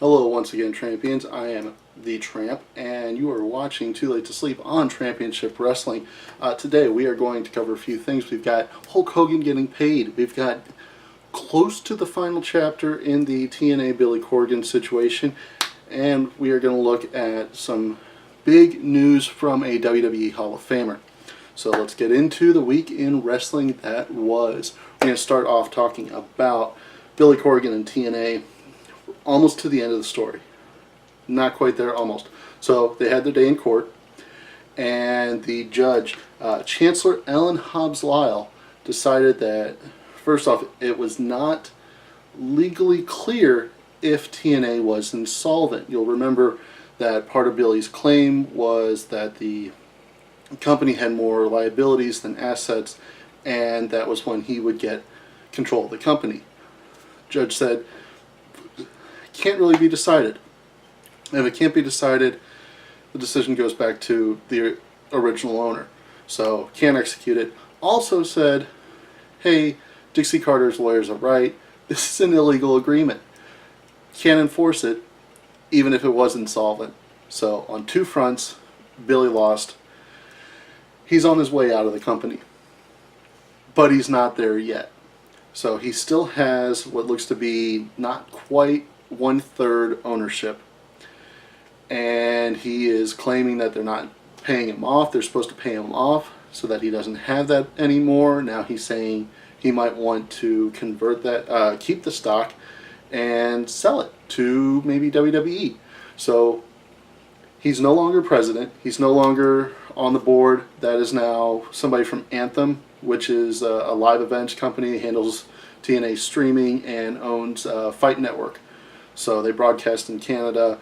Hello once again, Trampions. I am the Tramp, and you are watching Too Late to Sleep on Trampionship Wrestling. Today we are going to cover a few things. We've got Hulk Hogan getting paid. We've got close to the final chapter in the TNA Billy Corgan situation, and we are going to look at some big news from a WWE Hall of Famer. So let's get into the week in wrestling that was. We're going to start off talking about Billy Corgan and TNA. Almost to the end of the story. Not quite there, almost. So they had their day in court, and the judge, Chancellor Ellen Hobbs-Lyle, decided that, first off, it was not legally clear if TNA was insolvent. You'll remember that part of Billy's claim was that the company had more liabilities than assets, and that was when he would get control of the company. Judge said, can't really be decided. If it can't be decided, the decision goes back to the original owner. So, can't execute it. Also said, hey, Dixie Carter's lawyers are right. This is an illegal agreement. Can't enforce it, even if it was insolvent. So, on two fronts, Billy lost. He's on his way out of the company. But he's not there yet. So, he still has what looks to be not quite 1/3 ownership, and he is claiming that they're not paying him off. They're supposed to pay him off so that he doesn't have that anymore. Now he's saying he might want to convert that, keep the stock and sell it to maybe WWE. So he's no longer president. He's no longer on the board. That is now somebody from Anthem, which is a live events company, handles TNA streaming and owns Fight Network. So they broadcast in Canada.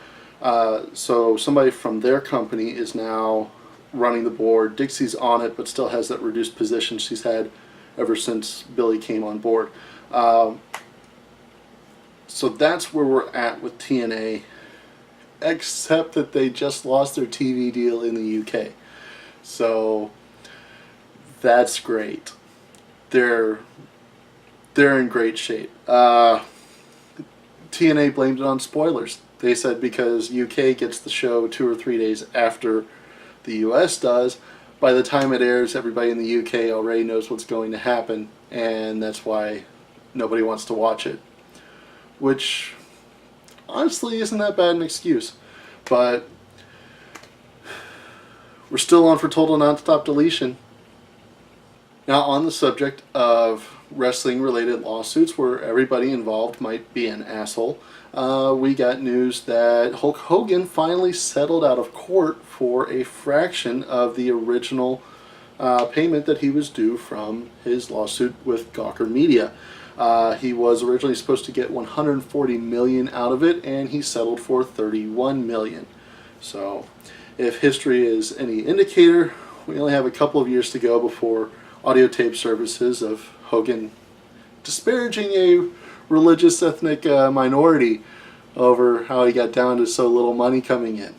So somebody from their company is now running the board. Dixie's on it, but still has that reduced position she's had ever since Billy came on board. So that's where we're at with TNA, except that they just lost their TV deal in the UK. So that's great. They're in great shape. TNA blamed it on spoilers. They said because UK gets the show 2 or 3 days after the US does, by the time it airs, everybody in the UK already knows what's going to happen, and that's why nobody wants to watch it. Which, honestly, isn't that bad an excuse. But we're still on for total non-stop deletion. Now, on the subject of wrestling-related lawsuits where everybody involved might be an asshole, we got news that Hulk Hogan finally settled out of court for a fraction of the original payment that he was due from his lawsuit with Gawker Media. He was originally supposed to get $140 million out of it, and he settled for $31 million. So, if history is any indicator, we only have a couple of years to go before audio tape services of Hogan disparaging a religious ethnic minority over how he got down to so little money coming in.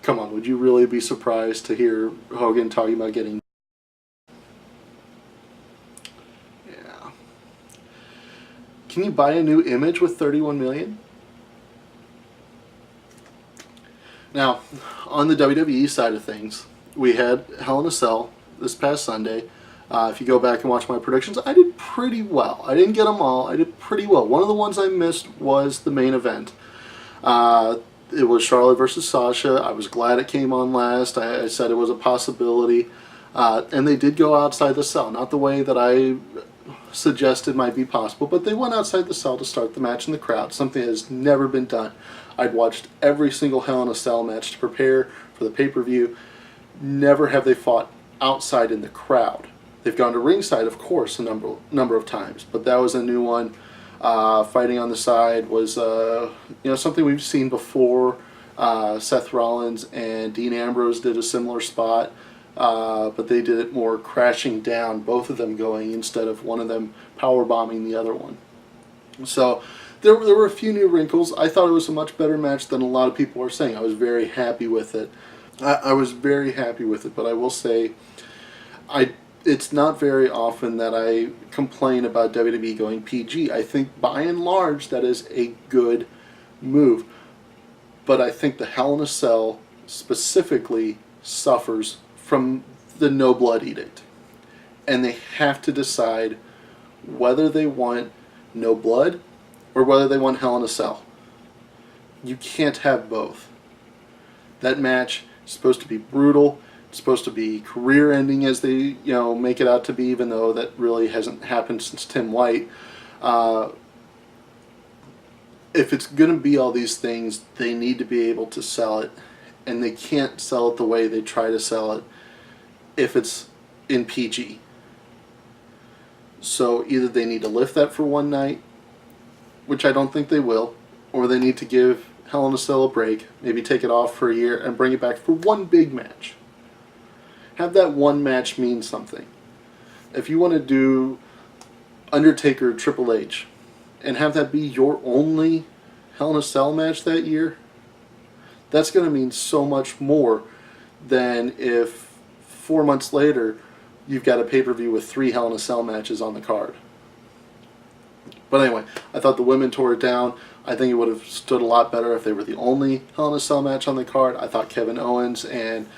Come on, would you really be surprised to hear Hogan talking about getting... Yeah. Can you buy a new image with $31 million? Now, on the WWE side of things, we had Hell in a Cell this past Sunday. If you go back and watch my predictions, I did pretty well. I didn't get them all. I did pretty well. One of the ones I missed was the main event. It was Charlotte versus Sasha. I was glad it came on last. I said it was a possibility. And they did go outside the cell. Not the way that I suggested might be possible, but they went outside the cell to start the match in the crowd, something that has never been done. I'd watched every single Hell in a Cell match to prepare for the pay-per-view. Never have they fought outside in the crowd. They've gone to ringside, of course, a number of times, but that was a new one. Fighting on the side was something we've seen before. Seth Rollins and Dean Ambrose did a similar spot, but they did it more crashing down, both of them going, instead of one of them power bombing the other one. So there were a few new wrinkles. I thought it was a much better match than a lot of people are saying. I was very happy with it. I was very happy with it, but I will say, it's not very often that I complain about WWE going PG. I think by and large that is a good move. But I think the Hell in a Cell specifically suffers from the no blood edict. And they have to decide whether they want no blood or whether they want Hell in a Cell. You can't have both. That match is supposed to be brutal. It's supposed to be career-ending, as they make it out to be, even though that really hasn't happened since Tim White. If it's going to be all these things, they need to be able to sell it, and they can't sell it the way they try to sell it if it's in PG. So either they need to lift that for one night, which I don't think they will, or they need to give Hell in a Cell a break, maybe take it off for a year and bring it back for one big match. Have that one match mean something. If you want to do Undertaker Triple H and have that be your only Hell in a Cell match that year, that's going to mean so much more than if 4 months later you've got a pay-per-view with 3 Hell in a Cell matches on the card. But anyway, I thought the women tore it down. I think it would have stood a lot better if they were the only Hell in a Cell match on the card. I thought Kevin Owens and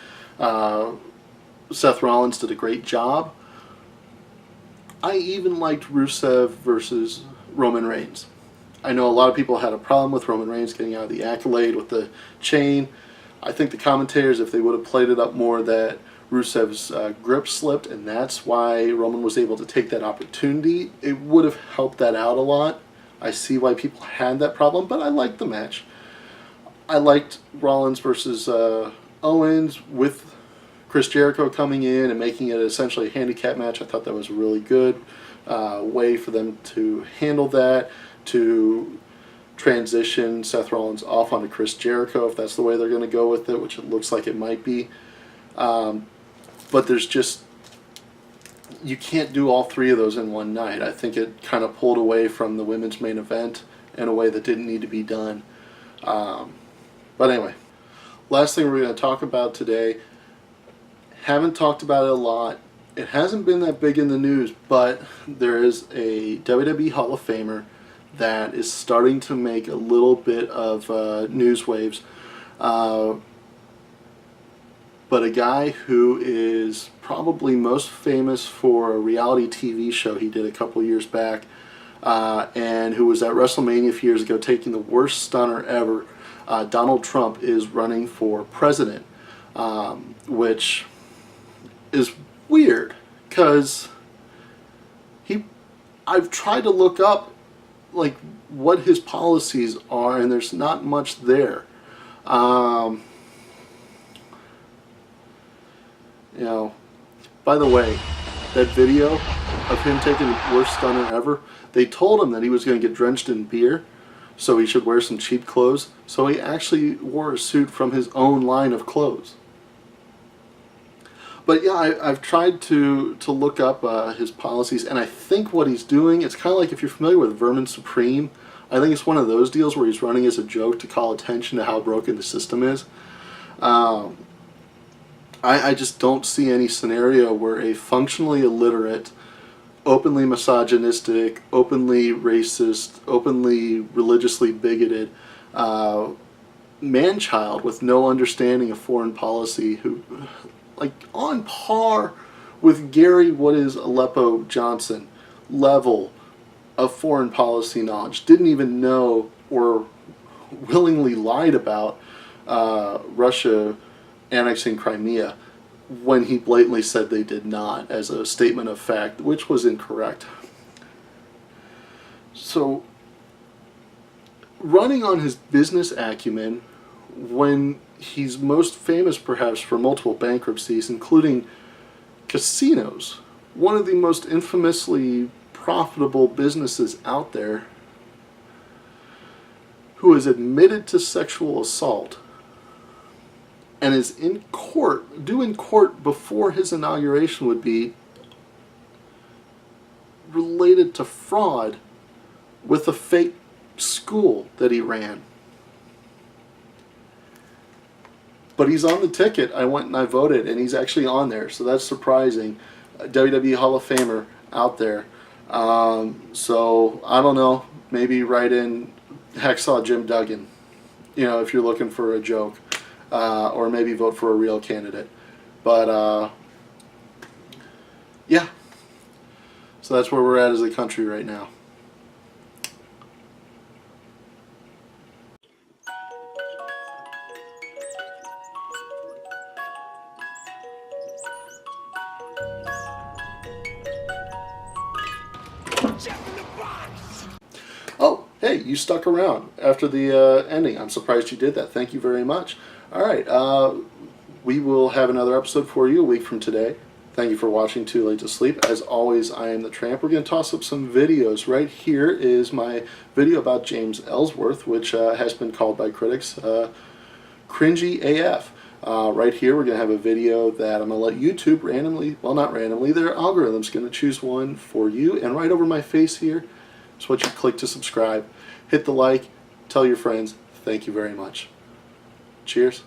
Seth Rollins did a great job. I even liked Rusev versus Roman Reigns. I know a lot of people had a problem with Roman Reigns getting out of the accolade with the chain. I think the commentators, if they would have played it up more, that Rusev's grip slipped, and that's why Roman was able to take that opportunity, it would have helped that out a lot. I see why people had that problem, but I liked the match. I liked Rollins versus Owens with Chris Jericho coming in and making it essentially a handicap match. I thought that was a really good way for them to handle that, to transition Seth Rollins off onto Chris Jericho, if that's the way they're going to go with it, which it looks like it might be. But there's just, you can't do all 3 of those in one night. I think it kind of pulled away from the women's main event in a way that didn't need to be done. But anyway, last thing we're going to talk about today, haven't talked about it a lot. It hasn't been that big in the news, but there is a WWE Hall of Famer that is starting to make a little bit of news waves. But a guy who is probably most famous for a reality TV show he did a couple years back, and who was at WrestleMania a few years ago taking the worst stunner ever. Donald Trump is running for president, which is weird because I've tried to look up like what his policies are, and there's not much there. By the way, that video of him taking the worst stunner ever, they told him that he was going to get drenched in beer, so he should wear some cheap clothes. So he actually wore a suit from his own line of clothes. But yeah, I've tried to look up his policies, and I think what he's doing, it's kind of like if you're familiar with Vermin Supreme, I think it's one of those deals where he's running as a joke to call attention to how broken the system is. I just don't see any scenario where a functionally illiterate, openly misogynistic, openly racist, openly religiously bigoted man-child with no understanding of foreign policy, who, like, on par with Gary, what is Aleppo Johnson level of foreign policy knowledge, didn't even know or willingly lied about Russia annexing Crimea when he blatantly said they did not as a statement of fact, which was incorrect. So, running on his business acumen, when he's most famous perhaps for multiple bankruptcies, including casinos, one of the most infamously profitable businesses out there, who is admitted to sexual assault and is in court, due in court before his inauguration would be, related to fraud with a fake school that he ran. But he's on the ticket. I went and I voted, and he's actually on there, so that's surprising. WWE Hall of Famer out there. So I don't know, maybe write in Hacksaw Jim Duggan, you know, if you're looking for a joke, or maybe vote for a real candidate. But yeah, so that's where we're at as a country right now. Oh, hey, you stuck around after the ending. I'm surprised you did that. Thank you very much. All right, we will have another episode for you a week from today. Thank you for watching Too Late to Sleep. As always, I am the Tramp. We're going to toss up some videos. Right here is my video about James Ellsworth, which has been called by critics cringy AF. Right here we're going to have a video that I'm going to let YouTube randomly, well, not randomly, their algorithm's going to choose one for you, and right over my face here is what you click to subscribe. Hit the like, tell your friends. Thank you very much. Cheers.